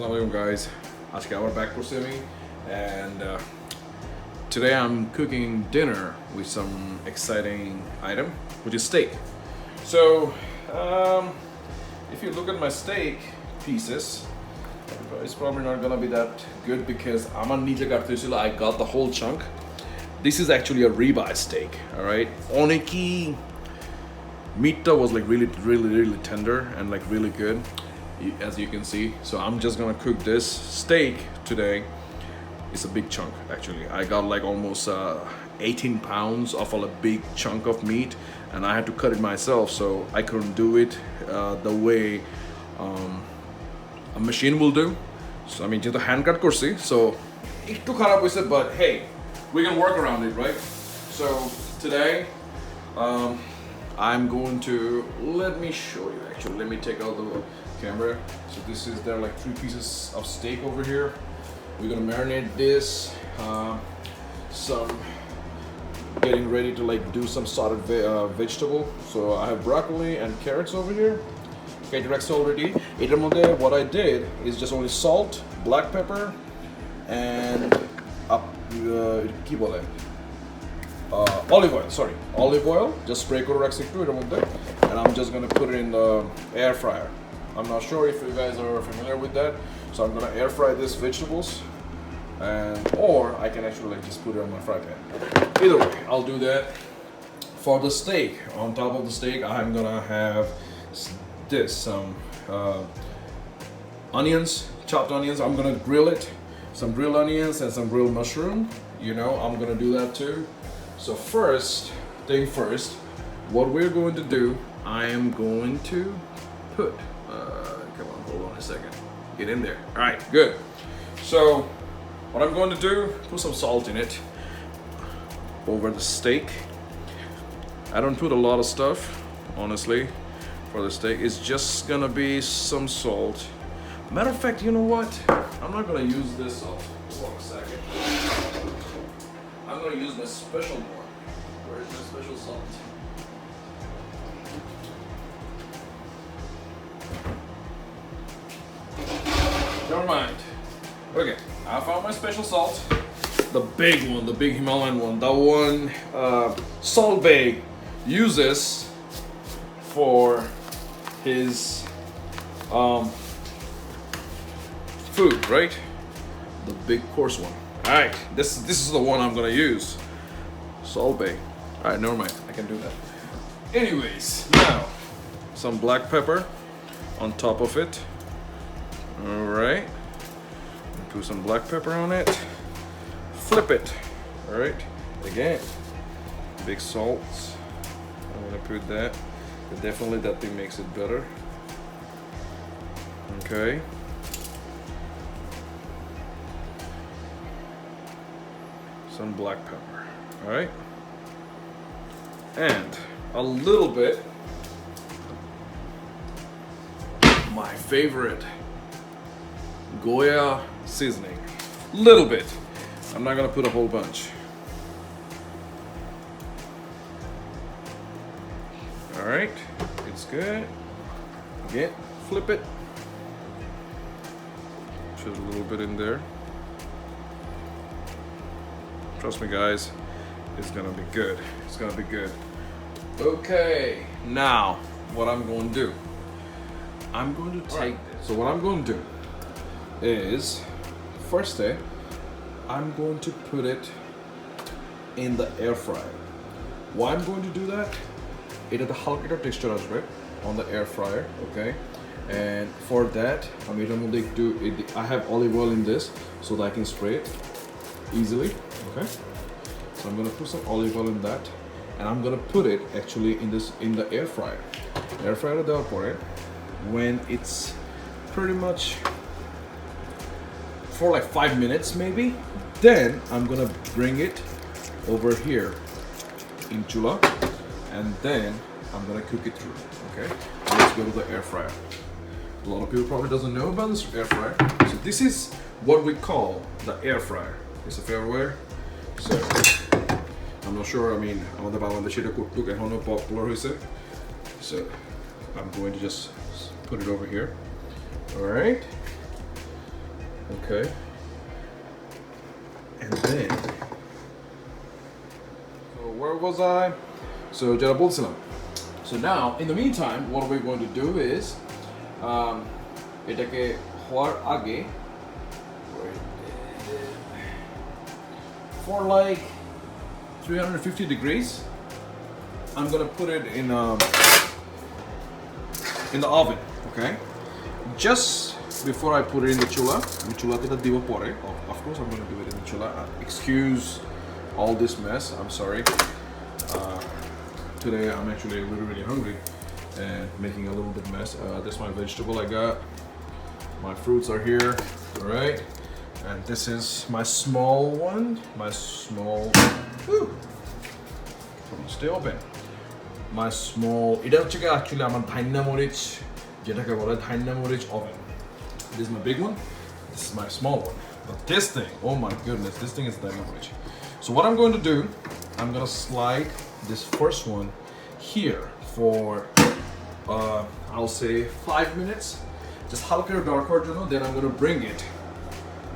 Assalamualaikum guys. আজকে আবার back করছি আমি and today I'm cooking dinner with some exciting item which is steak. So if you look at my steak pieces, it's probably not gonna be that good because আমার নিজে কাটতে হয়েছিল. I got the whole chunk. This is actually a ribeye steak, all right? Oneki meat was like really tender and like really good, as you can see. So I'm just gonna cook this steak today. It's a big chunk actually. I got like almost 18 pounds of a big chunk of meat, and I had to cut it myself, so I couldn't do it the way a machine will do. So I mean, just a hand cut kursi, so একটু খারাপ হইছে, but hey, we can work around it, right? So today I'm going to, let me show you actually, let me take out the camera. So this is, there are like 3 pieces of steak over here. We're gonna marinate this, some, getting ready to like do some sorted vegetable. So I have broccoli and carrots over here. Okay, direct already. What I did is just only salt, black pepper, and olive oil, sorry, olive oil. Just spray করে রাখছি একটু এর মধ্যে, and I'm just gonna put it in the air fryer. I'm not sure if you guys are familiar with that, so I'm gonna air fry these vegetables, and or I can actually like just put it on my fry pan. Either way, I'll do that. For the steak, on top of the steak, I'm gonna have this, some onions, chopped onions. I'm gonna grill it, some grilled onions and some grilled mushroom. You know, I'm gonna do that too. So first thing first, what we're going to do, I am going to put, come on, hold on a second, get in there. All right, good. So what I'm going to do, put some salt in it over the steak. I don't put a lot of stuff, honestly, for the steak. It's just gonna be some salt. Matter of fact, you know what? I'm not gonna use this salt. Hold on a second. I'm gonna use my special one. Where is my special salt? Never mind. Okay, I found my special salt. The big one, the big Himalayan one. The one Salt Bay uses for his food, right? The big coarse one. All right, this is the one I'm gonna use. Salt Bay. All right, never mind. I can do that. Anyways, now some black pepper on top of it. All right, put some black pepper on it. Flip it. All right, again, big salts. I'm gonna put that. But definitely that thing makes it better. Okay. Some black pepper, all right? And a little bit, my favorite, Goya seasoning. Little bit. I'm not gonna put a whole bunch. All right, it's good. Again, flip it. Put a little bit in there. Trust me guys, it's gonna be good. It's gonna be good. Okay, now what I'm going to do, I'm going to take this. So what I'm going to do is, first day, I'm going to put it in the air fryer. Why I'm going to do that? It's the halka texture on the air fryer, okay? And for that, I have olive oil in this so that I can spray it easily. Okay, so I'm gonna put some olive oil in that, and I'm gonna put it actually in the air fryer. Air fryer দেওয়ার পরে, when it's pretty much for like 5 minutes maybe, then I'm gonna bring it over here in chula, and then I'm gonna cook it through. Okay, let's go to the air fryer. A lot of people probably doesn't know about this air fryer. So this is what we call the air fryer. It's a fairware. So I'm not sure, I mean, আমাদের বাংলাদেশে এটা কুকটুক এখনো popular হয়েছে. So I'm going to just put it over here. All right. Okay. And then, so where was I? So যেটা বলছিলাম. So now, in the meantime, what we're going to do is, এটাকে হওয়ার আগে, for like 350 degrees, I'm gonna put it in the oven, okay? Just before I put it in the chula, of course I'm gonna do it in the chula. Excuse all this mess, I'm sorry. Today I'm actually really hungry and making a little bit mess. This is my vegetable I got. My fruits are here, all right? And this is my small one, stay open. My small, এটা হচ্ছে actually আমার ধান্না মরিচ যেটাকে বলে ধান্না মরিচ oven. This is my big one, this is my small one. But this thing, oh my goodness, this thing is ধান্না মরিচ. So what I'm going to do, I'm going to slide this first one here for I'll say 5 minutes. Just halka dark or then I'm going to bring it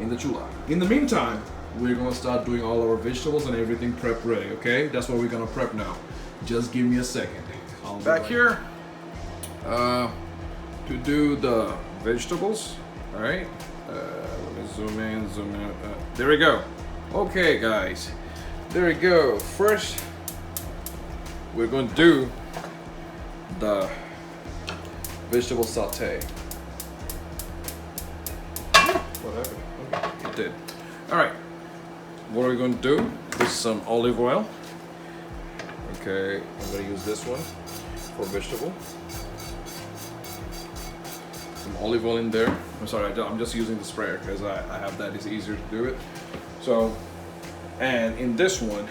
in the chula. In the meantime, we're going to start doing all our vegetables and everything prep ready, okay? That's what we're going to prep now. Just give me a second. I'll back here to do the vegetables, all right? Let me zoom in. There we go. Okay, guys, there we go. First, we're going to do the vegetable saute. What happened? Okay, it did. All right. What are we going to do? This is some olive oil. Okay, I'm going to use this one for vegetable. Some olive oil in there. I'm sorry, I'm just using the sprayer because I have that. It's easier to do it. So, and in this one,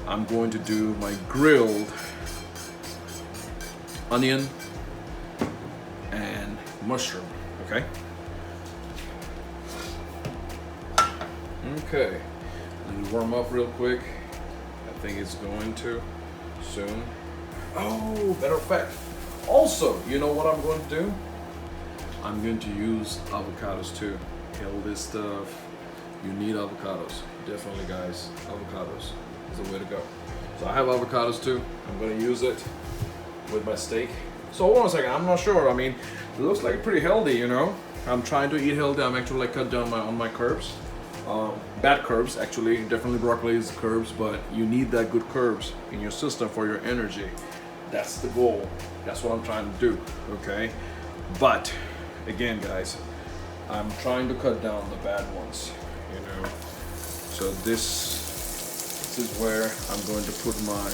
I'm going to do my grilled onion and mushroom. Okay. Okay. Let me warm up real quick. I think it's going to soon. Oh, matter of fact. Also, you know what I'm going to do? I'm going to use avocados too. Healthy stuff. You need avocados. Definitely, guys. Avocados is the way to go. So I have avocados too. I'm going to use it with my steak. So hold on a second. I'm not sure. I mean, it looks like pretty healthy, you know. I'm trying to eat healthy. I'm actually like cut down on my carbs. Bad carbs, actually. Definitely broccoli is carbs, but you need that good carbs in your system for your energy. That's the goal. That's what I'm trying to do, okay? But again, guys, I'm trying to cut down the bad ones, you know. So this is where I'm going to put my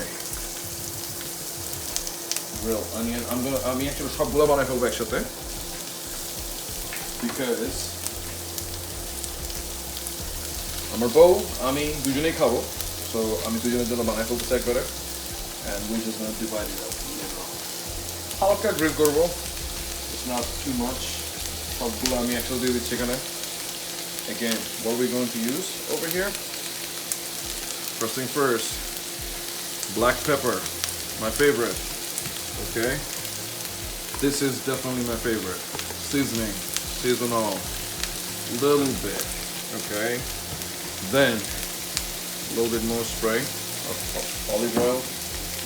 grilled onion. I'm actually সবগুলো বানাই ফেলবো একসাথে because আমার বউ আমি দুজনেই খাবো, so আমি দুজনের জন্য বানাই ফেলতেছি একবারে, and we're just gonna divide it up. হালকা গ্রিল করবো, it's not too much. সবগুলো আমি একসাথে দিয়ে দিচ্ছি এখানে. Again, what are we going to use over here? First thing first, black pepper, my favorite. Okay, this is definitely my favorite. Seasoning, seasonal, little bit. Okay. Then a little bit more spray of olive oil.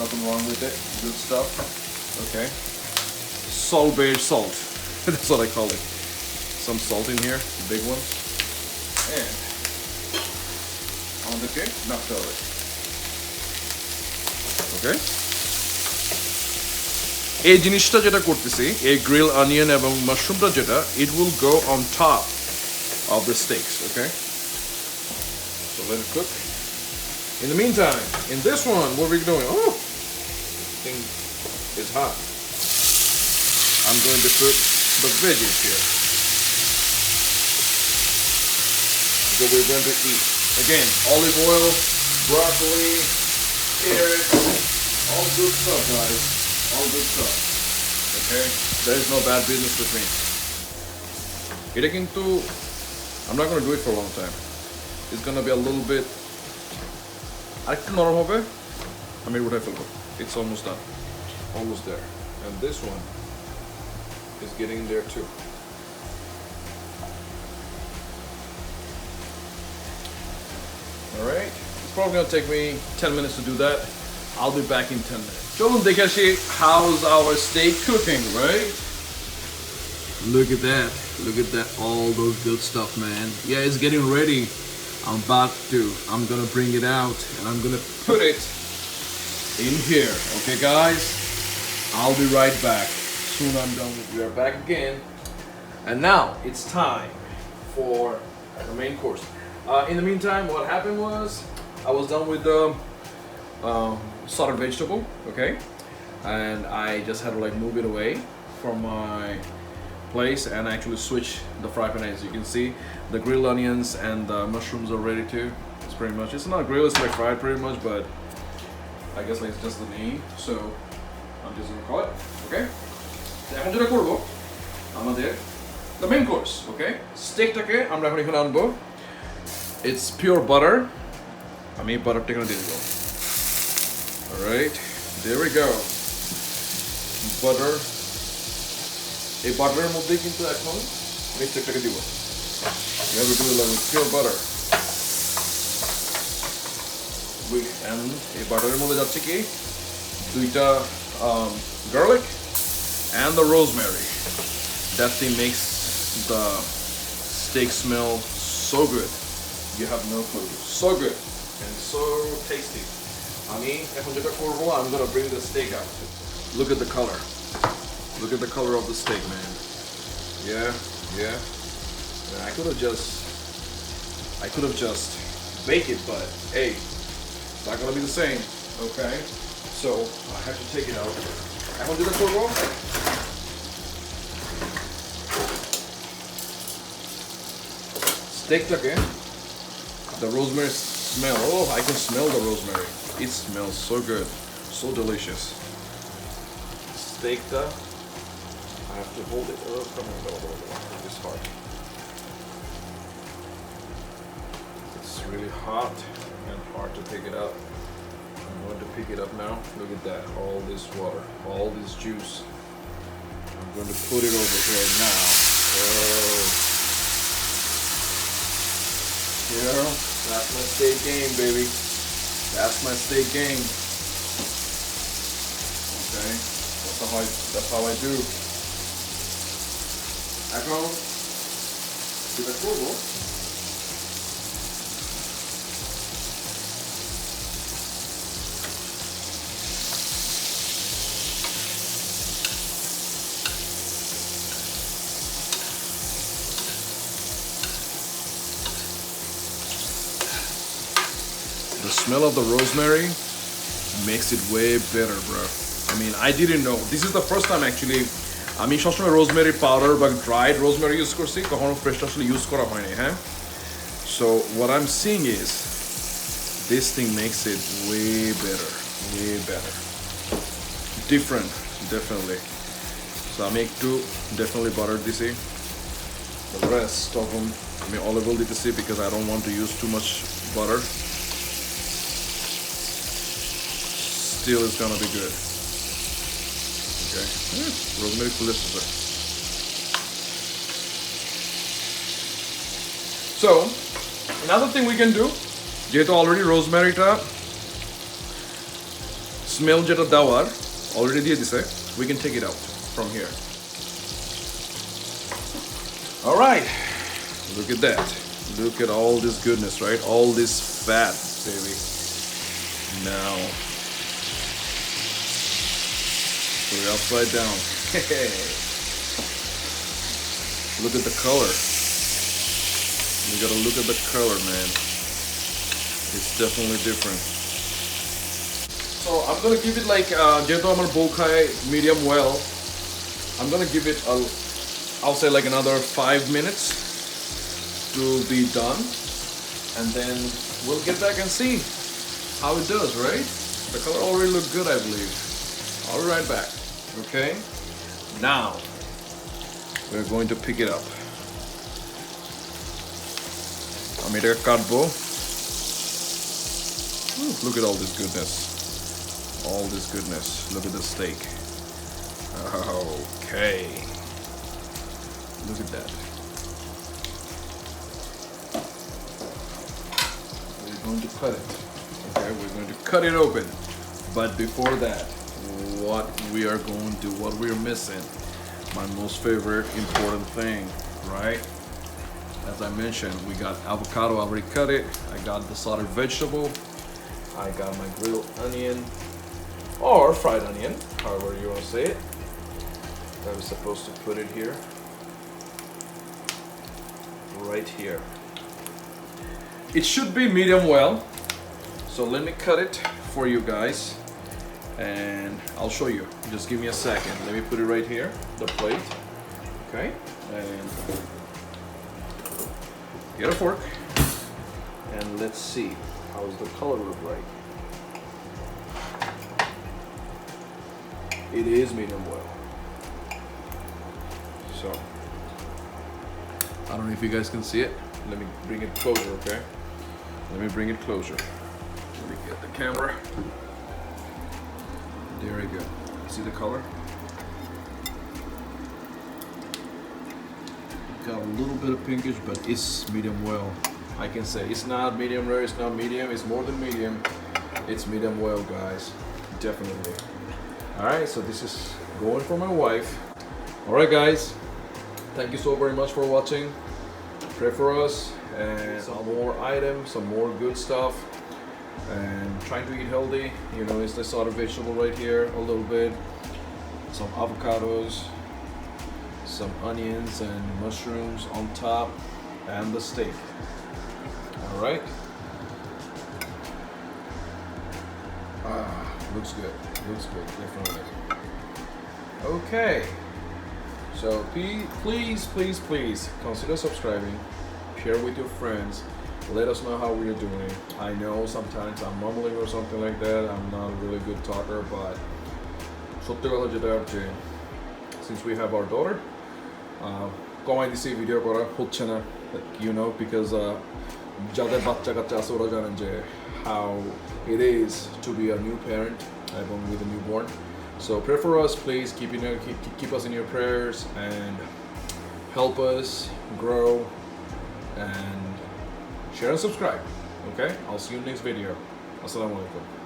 Nothing wrong with it. Good stuff. Okay. Salt beige salt. That's what I call it. Some salt in here, big one. And on the cake, not it. Okay. এই জিনিসটা যেটা করতেছি, এই grill onion এবং mushroomটা যেটা, it will go on top of the steaks. Okay. So let it cook. In the meantime, in this one, what are we doing? Oh, this thing is hot. I'm going to put the veggies here. So we're going to eat. Again, olive oil, broccoli, carrots, all good stuff, guys. All good stuff. Okay? There is no bad business with me. I'm not going to do it for a long time. It's gonna be a little bit. It's almost done. Almost there. And this one is getting there too. It's probably gonna take me 10 minutes to do that. I'll be back in 10 minutes. চলুন দেখে আসি how's our steak cooking, right? Look at that. Look at that. All those good stuff, man. Yeah, it's getting ready. I'm gonna bring it out and I'm gonna put it in here. Okay, guys? I'll be right back. Soon I'm done with. We are back again. And now it's time for the main course. In the meantime, what happened was I was done with the sauteed vegetable, okay? And I just had to like move it away from my place and actually switch the fry pan. As you can see, the grilled onions and the mushrooms are ready too. It's pretty much, it's not grilled, it's like fried pretty much, but I guess like it's just the name, so I'm just gonna call it, okay? এখন যেটা করব আমাদের the main course, okay? স্টেকটাকে আমরা এখন এখানে আনবো. It's pure butter. আমি বাটারটা এখানে দিয়ে দেব. Alright, there we go. Butter. এই বাটারের মধ্যে কিন্তু এখন আমি স্টেকটাকে দিব. We have to do it with pure butter. And এই বাটারের মধ্যে যাচ্ছে কি দুইটা garlic and the rosemary. That thing makes the steak smell so good. You have no clue. So good and so tasty. আমি এখন যেটা করব, I'm gonna bring the steak out. Look at the color. Look at the color of the steak, man. Yeah. I could have just baked it, but hey, it's not gonna be the same. Okay, so I have to take it out. এখন যেটা করব, steakটাকে, the rosemary smell. Oh, I can smell the rosemary. It smells so good, so delicious. Steakটা, I have to hold it. Oh, come on. It's hard. It's really hot and hard to pick it up. I'm going to pick it up now. Look at that. All this water, all this juice. I'm going to put it over here now. Oh. Yeah, that's my steak game, baby. That's my steak game. Okay. That's how I do. এখন যেটা করব, the smell of the rosemary makes it way better, bro. I mean, I didn't know. This is the first time actually আমি সবসময় rosemary powder বা dried rosemary use করছি, কখনো fresh আসলে use করা হয়নি, হ্যাঁ? So what I'm seeing is this thing makes it way better. Different, definitely. So আমি একটু definitely butter দিছি. The rest of them আমি olive oil দিতেছি because I don't want to use too much butter. Still it's gonna be good. Okay. Rosemary full. So another thing we can do, যেহেতু already rosemary টা smell যেটা দেওয়ার already দিয়ে দিছে, we can take it out from here. All right. Look at that. Look at all this goodness, right? All this fat, baby. Now put it upside down. Look at the color. You gotta look at the color, man. It's definitely different. So I'm gonna give it like, যেহেতু আমার বউ খায় medium well, I'm gonna give it I'll say like another 5 minutes to be done, and then we'll get back and see how it does, right? The color already looked good, I believe. I'll be right back. Okay, now we're going to pick it up. I'm going to cut bow. Look at all this goodness. All this goodness. Look at the steak. Okay. Look at that. We're going to cut it. Okay, we're going to cut it open. But before that, what we are going to do, what we're missing, my most favorite important thing, right? As I mentioned, we got avocado, I already cut it. I got the sauteed vegetable. I got my grilled onion, or fried onion, however you want to say it. I was supposed to put it here. Right here. It should be medium well. So let me cut it for you guys. And I'll show you. Just give me a second. Let me put it right here, the plate. Okay. And get a fork. And let's see. How's the color look like? It is medium well. So, I don't know if you guys can see it. Let me bring it closer, okay? Let me bring it closer. Let me get the camera. There we go. See the color? Got a little bit of pinkish, but it's medium well. I can say it's not medium rare, it's not medium, it's more than medium. It's medium well, guys. Definitely. Alright, so this is going for my wife. Alright guys, thank you so very much for watching. Pray for us and some more items, some more good stuff. And trying to eat healthy, you know, it's the sauteed vegetable right here a little bit. Some avocados, some onions and mushrooms on top, and the steak. Alright. Looks good. Looks good, definitely. Okay. So please consider subscribing, share with your friends, let us know how we are doing. I know sometimes I'm mumbling or something like that. I'm not a really good talker, but since we have our daughter, কমাই দিছি video করা হচ্ছে না, you know, because যাদের বাচ্চা কাচ্চা আছে ওরা জানেন যে how it is to be a new parent with a newborn. So pray for us, please. Keep us in your prayers and help us grow and share and subscribe. Okay, I'll see you in the next video. Assalamu alaikum.